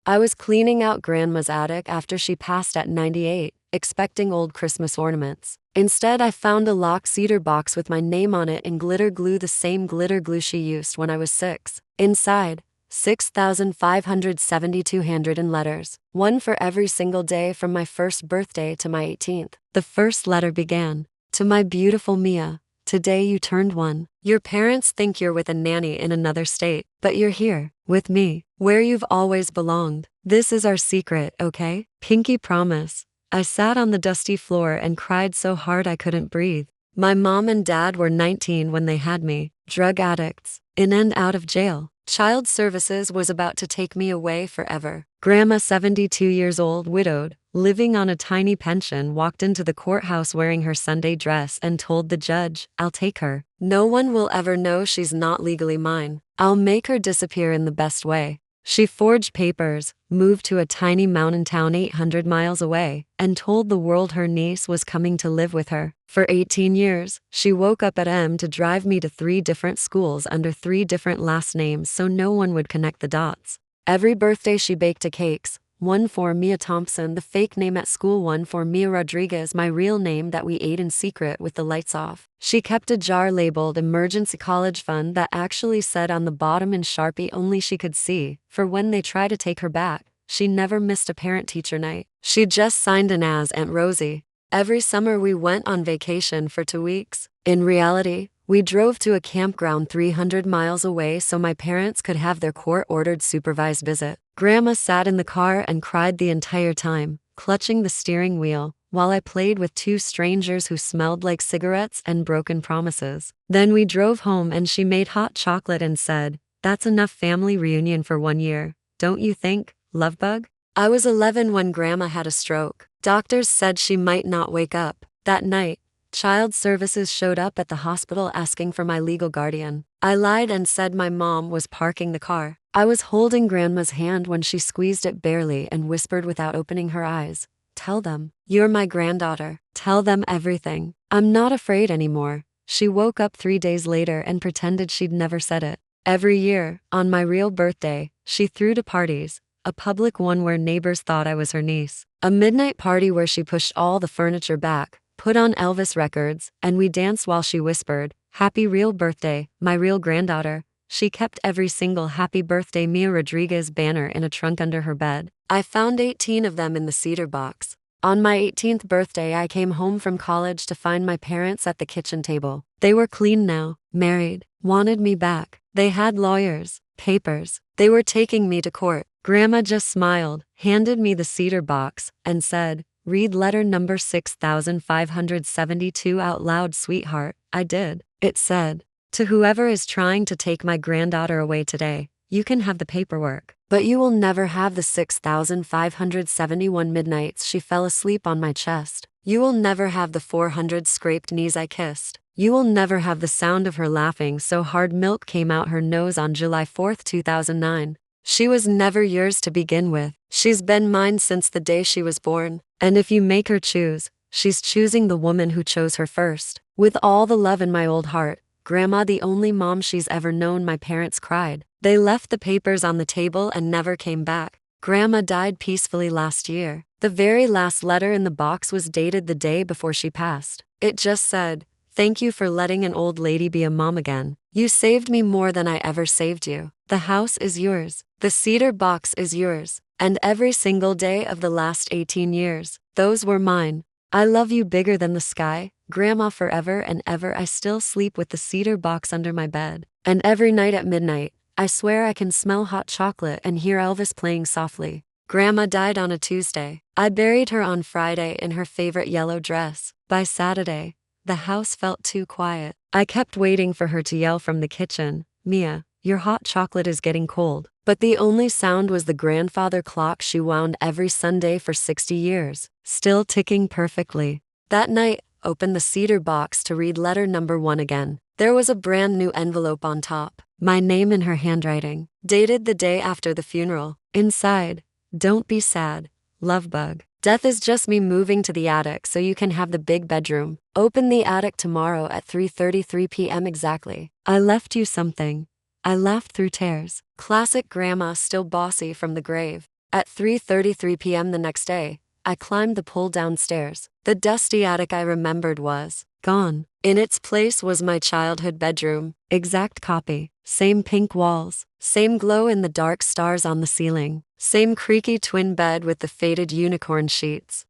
I was cleaning out Grandma's attic after she passed at 98, expecting old Christmas ornaments. Instead, I found a locked cedar box with my name on it in glitter glue, the same glitter glue she used when I was 6. Inside, 6,572 handwritten letters, one for every single day from my first birthday to my 18th. The first letter began, "To my beautiful Mia, today you turned 1. Your parents think you're with a nanny in another state, but you're here, with me, where you've always belonged. This is our secret, okay? Pinky promise." I sat on the dusty floor and cried so hard I couldn't breathe. My mom and dad were 19 when they had me, drug addicts, in and out of jail. Child Services was about to take me away forever. Grandma, 72 years old, widowed, living on a tiny pension, walked into the courthouse wearing her Sunday dress and told the judge, "I'll take her. No one will ever know she's not legally mine. I'll make her disappear in the best way." She forged papers, moved to a tiny mountain town 800 miles away, and told the world her niece was coming to live with her. For 18 years, she woke up at M to drive me to 3 different schools under 3 different last names so no one would connect the dots. Every birthday she baked a cakes, one for Mia Thompson, the fake name at school, one for Mia Rodriguez, my real name that we ate in secret with the lights off. She kept a jar labeled Emergency College Fund that actually said on the bottom in Sharpie only she could see, for when they try to take her back. She never missed a parent-teacher night. She just signed in as Aunt Rosie. Every summer we went on vacation for 2 weeks. In reality, we drove to a campground 300 miles away so my parents could have their court-ordered supervised visit. Grandma sat in the car and cried the entire time, clutching the steering wheel, while I played with 2 strangers who smelled like cigarettes and broken promises. Then we drove home and she made hot chocolate and said, "That's enough family reunion for 1 year, don't you think, lovebug?" I was 11 when Grandma had a stroke. Doctors said she might not wake up. That night, Child Services showed up at the hospital asking for my legal guardian. I lied and said my mom was parking the car. I was holding Grandma's hand when she squeezed it barely and whispered without opening her eyes, "Tell them, you're my granddaughter. Tell them everything. I'm not afraid anymore." She woke up 3 days later and pretended she'd never said it. Every year, on my real birthday, she threw to parties, a public one where neighbors thought I was her niece. A midnight party where she pushed all the furniture back, put on Elvis records, and we danced while she whispered, "Happy real birthday, my real granddaughter." She kept every single Happy Birthday Mia Rodriguez banner in a trunk under her bed. I found 18 of them in the cedar box. On my 18th birthday, I came home from college to find my parents at the kitchen table. They were clean now, married, wanted me back. They had lawyers, papers. They were taking me to court. Grandma just smiled, handed me the cedar box, and said, "Read letter number 6572 out loud, sweetheart." I did. It said, "To whoever is trying to take my granddaughter away today, you can have the paperwork, but you will never have the 6,571 midnights she fell asleep on my chest. You will never have the 400 scraped knees I kissed. You will never have the sound of her laughing so hard milk came out her nose on July 4th, 2009. She was never yours to begin with. She's been mine since the day she was born. And if you make her choose, she's choosing the woman who chose her first." With all the love in my old heart, Grandma, the only mom she's ever known, my parents cried. They left the papers on the table and never came back. Grandma died peacefully last year. The very last letter in the box was dated the day before she passed. It just said, "Thank you for letting an old lady be a mom again. You saved me more than I ever saved you. The house is yours. The cedar box is yours. And every single day of the last 18 years, those were mine. I love you bigger than the sky, Grandma, forever and ever." I still sleep with the cedar box under my bed. And every night at midnight, I swear I can smell hot chocolate and hear Elvis playing softly. Grandma died on a Tuesday. I buried her on Friday in her favorite yellow dress. By Saturday, the house felt too quiet. I kept waiting for her to yell from the kitchen, "Mia, your hot chocolate is getting cold." But the only sound was the grandfather clock she wound every Sunday for 60 years, still ticking perfectly. That night, opened the cedar box to read letter number 1 again. There was a brand new envelope on top, my name in her handwriting, dated the day after the funeral. Inside, "Don't be sad, lovebug. Death is just me moving to the attic so you can have the big bedroom. Open the attic tomorrow at 3:33 p.m. exactly. I left you something." I laughed through tears. Classic Grandma, still bossy from the grave. At 3:33 p.m. the next day, I climbed the pole downstairs. The dusty attic I remembered was gone. In its place was my childhood bedroom. Exact copy. Same pink walls. Same glow in the dark stars on the ceiling. Same creaky twin bed with the faded unicorn sheets.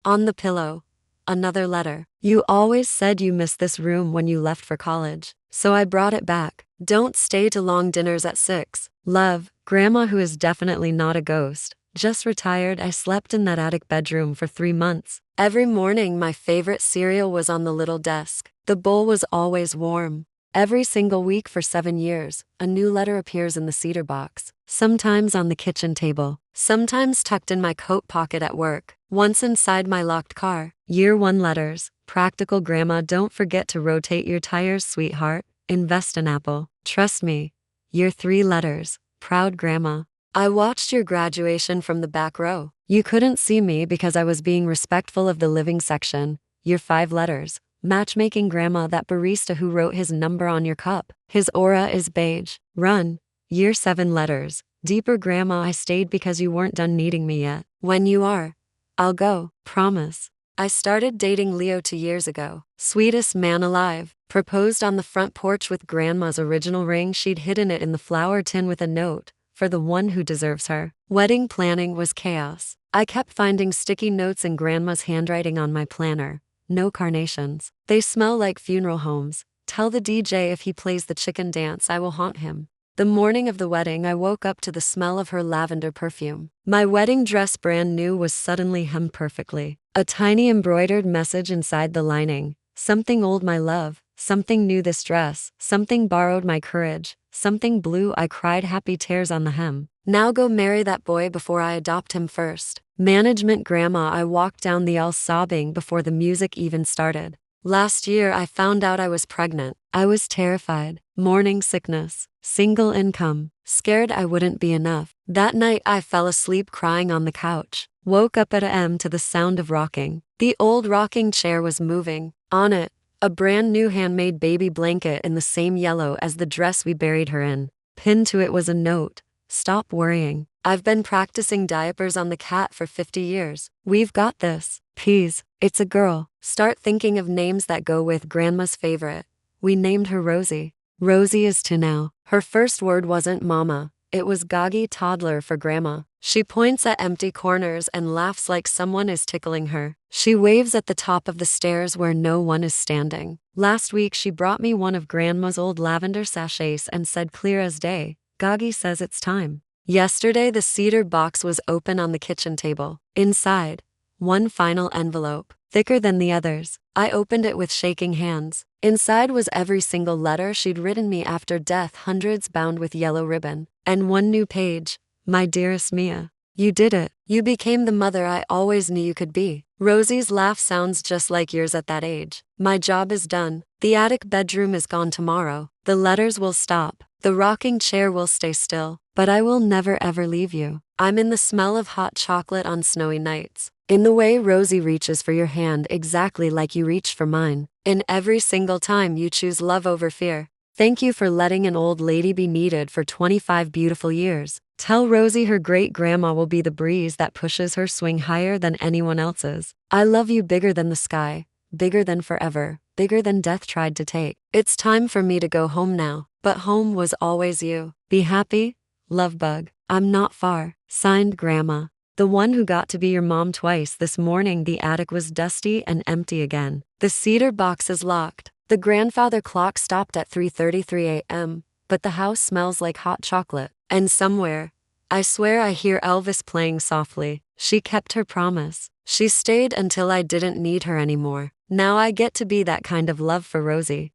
On the pillow, another letter. You always said you missed this room when you left for college, so I brought it back. Don't stay to long dinners at 6. Love, Grandma, who is definitely not a ghost. Just retired. I slept in that attic bedroom for 3 months. Every morning my favorite cereal was on the little desk. The bowl was always warm. Every single week for 7 years, a new letter appears in the cedar box. Sometimes on the kitchen table, sometimes tucked in my coat pocket at work, once inside my locked car. Year 1 letters. Practical Grandma, don't forget to rotate your tires, sweetheart. Invest in Apple. Trust me. Year 3 letters. Proud Grandma. I watched your graduation from the back row. You couldn't see me because I was being respectful of the living section. Year 5 letters. Matchmaking Grandma, that barista who wrote his number on your cup. His aura is beige. Run. Year 7 letters. Deeper Grandma, I stayed because you weren't done needing me yet. When you are, I'll go. Promise. I started dating Leo 2 years ago. Sweetest man alive. Proposed on the front porch with Grandma's original ring. She'd hidden it in the flower tin with a note, for the one who deserves her. Wedding planning was chaos. I kept finding sticky notes in Grandma's handwriting on my planner. No carnations. They smell like funeral homes. Tell the DJ if he plays the chicken dance, I will haunt him. The morning of the wedding, I woke up to the smell of her lavender perfume. My wedding dress, brand new, was suddenly hemmed perfectly. A tiny embroidered message inside the lining. Something old, my love. Something new, this dress. Something borrowed, my courage. Something blue, I cried, happy tears on the hem. Now go marry that boy before I adopt him first. Management Grandma, I walked down the aisle sobbing before the music even started. Last year I found out I was pregnant. I was terrified. Morning sickness. Single income. Scared I wouldn't be enough. That night I fell asleep crying on the couch. Woke up at a.m. to the sound of rocking. The old rocking chair was moving. On it, a brand new handmade baby blanket in the same yellow as the dress we buried her in. Pinned to it was a note. Stop worrying. I've been practicing diapers on the cat for 50 years. We've got this. Peas. It's a girl. Start thinking of names that go with Grandma's favorite. We named her Rosie. Rosie is 2 now. Her first word wasn't mama. It was goggy toddler for Grandma. She points at empty corners and laughs like someone is tickling her. She waves at the top of the stairs where no one is standing. Last week she brought me one of Grandma's old lavender sachets and said clear as day, Goggy says it's time. Yesterday the cedar box was open on the kitchen table. Inside, one final envelope, thicker than the others. I opened it with shaking hands. Inside was every single letter she'd written me after death, hundreds bound with yellow ribbon. And one new page. My dearest Mia, you did it. You became the mother I always knew you could be. Rosie's laugh sounds just like yours at that age. My job is done. The attic bedroom is gone tomorrow. The letters will stop. The rocking chair will stay still. But I will never ever leave you. I'm in the smell of hot chocolate on snowy nights. In the way Rosie reaches for your hand exactly like you reached for mine. In every single time you choose love over fear. Thank you for letting an old lady be needed for 25 beautiful years. Tell Rosie her great-grandma will be the breeze that pushes her swing higher than anyone else's. I love you bigger than the sky, bigger than forever, bigger than death tried to take. It's time for me to go home now, but home was always you. Be happy, Lovebug. I'm not far. Signed, Grandma. The one who got to be your mom twice. This morning the attic was dusty and empty again. The cedar box is locked. The grandfather clock stopped at 3:33 a.m., but the house smells like hot chocolate. And somewhere, I swear I hear Elvis playing softly. She kept her promise. She stayed until I didn't need her anymore. Now I get to be that kind of love for Rosie.